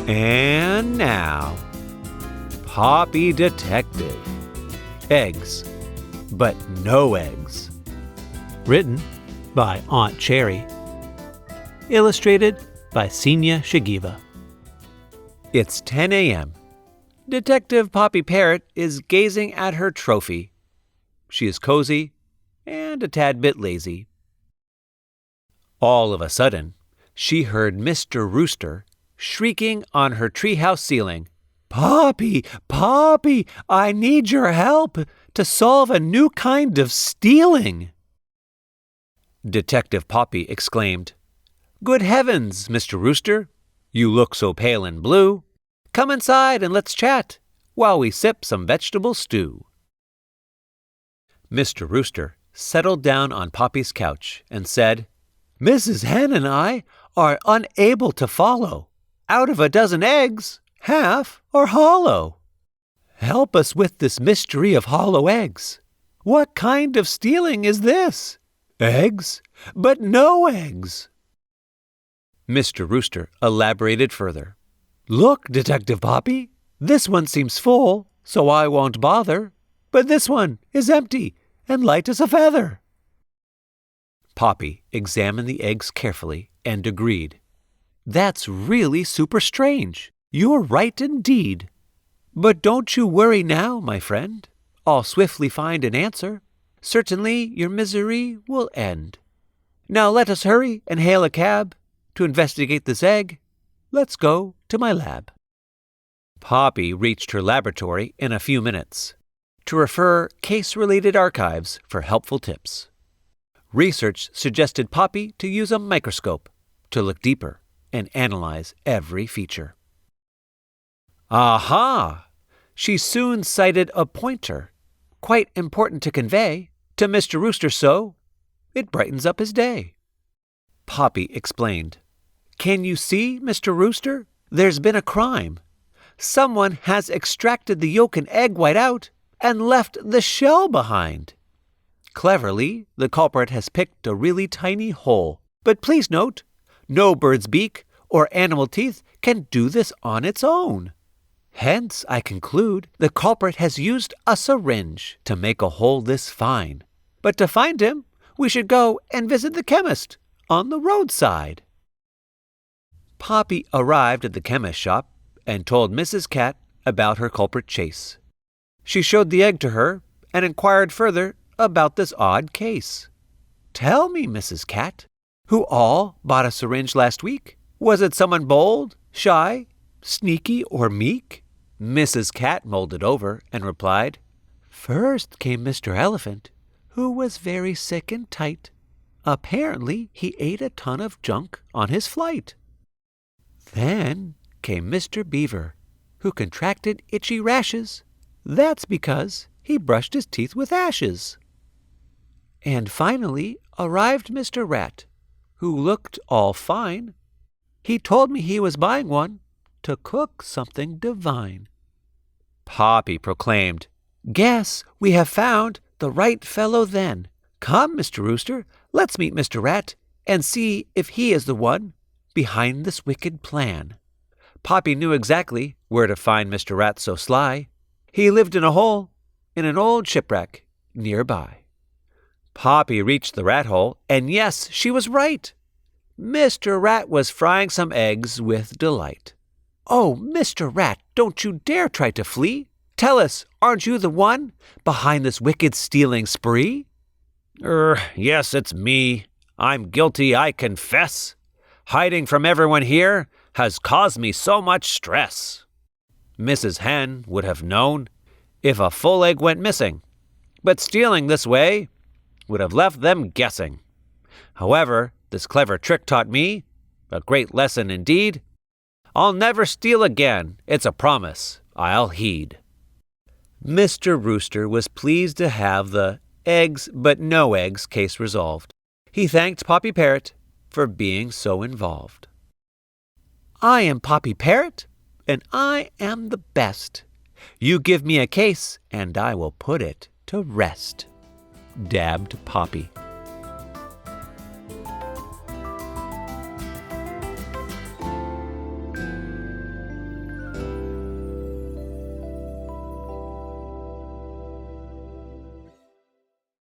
And now, Poppy Detective. Eggs, but no eggs. Written by Aunt Cherry. Illustrated by Senya Shigiva. It's 10 a.m. Detective Poppy Parrot is gazing at her trophy. She is cozy and a tad bit lazy. All of a sudden, she heard Mr. Rooster shrieking on her treehouse ceiling. "Poppy, Poppy, I need your help to solve a new kind of stealing." Detective Poppy exclaimed, "Good heavens, Mr. Rooster, you look so pale and blue. Come inside and let's chat while we sip some vegetable stew." Mr. Rooster settled down on Poppy's couch and said, "Mrs. Hen and I are unable to follow. Out of a dozen eggs, half are hollow. Help us with this mystery of hollow eggs. What kind of stealing is this? Eggs, but no eggs." Mr. Rooster elaborated further. "Look, Detective Poppy, this one seems full, so I won't bother. But this one is empty and light as a feather." Poppy examined the eggs carefully and agreed. "That's really super strange. You're right indeed. But don't you worry now, my friend. I'll swiftly find an answer. Certainly your misery will end. Now let us hurry and hail a cab to investigate this egg. Let's go to my lab." Poppy reached her laboratory in a few minutes to refer case-related archives for helpful tips. Research suggested Poppy to use a microscope to look deeper and analyze every feature. Aha! She soon sighted a pointer, quite important to convey to Mr. Rooster, so it brightens up his day. Poppy explained, "Can you see, Mr. Rooster? There's been a crime. Someone has extracted the yolk and egg white out and left the shell behind. Cleverly, the culprit has picked a really tiny hole. But please note, no bird's beak or animal teeth can do this on its own. Hence, I conclude the culprit has used a syringe to make a hole this fine. But to find him, we should go and visit the chemist on the roadside." Poppy arrived at the chemist's shop and told Mrs. Cat about her culprit chase. She showed the egg to her and inquired further about this odd case. "Tell me, Mrs. Cat, who all bought a syringe last week? Was it someone bold, shy, sneaky, or meek?" Mrs. Cat mulled it over and replied, "First came Mr. Elephant, who was very sick and tight. Apparently, he ate a ton of junk on his flight. Then came Mr. Beaver, who contracted itchy rashes. That's because he brushed his teeth with ashes. And finally arrived Mr. Rat, who looked all fine. He told me he was buying one to cook something divine." Poppy proclaimed, "Guess we have found the right fellow then. Come, Mr. Rooster, let's meet Mr. Rat and see if he is the one behind this wicked plan." Poppy knew exactly where to find Mr. Rat so sly. He lived in a hole in an old shipwreck nearby. Poppy reached the rat hole, and yes, she was right. Mr. Rat was frying some eggs with delight. "Oh, Mr. Rat, don't you dare try to flee. Tell us, aren't you the one behind this wicked stealing spree?" Yes, it's me. I'm guilty, I confess. Hiding from everyone here has caused me so much stress." Mrs. Hen would have known if a full egg went missing, but stealing this way would have left them guessing. However, this clever trick taught me a great lesson indeed. I'll never steal again, it's a promise I'll heed. Mr. Rooster was pleased to have the eggs but no eggs case resolved. He thanked Poppy Parrot for being so involved. "I am Poppy Parrot, and I am the best. You give me a case, and I will put it to rest," dabbed Poppy.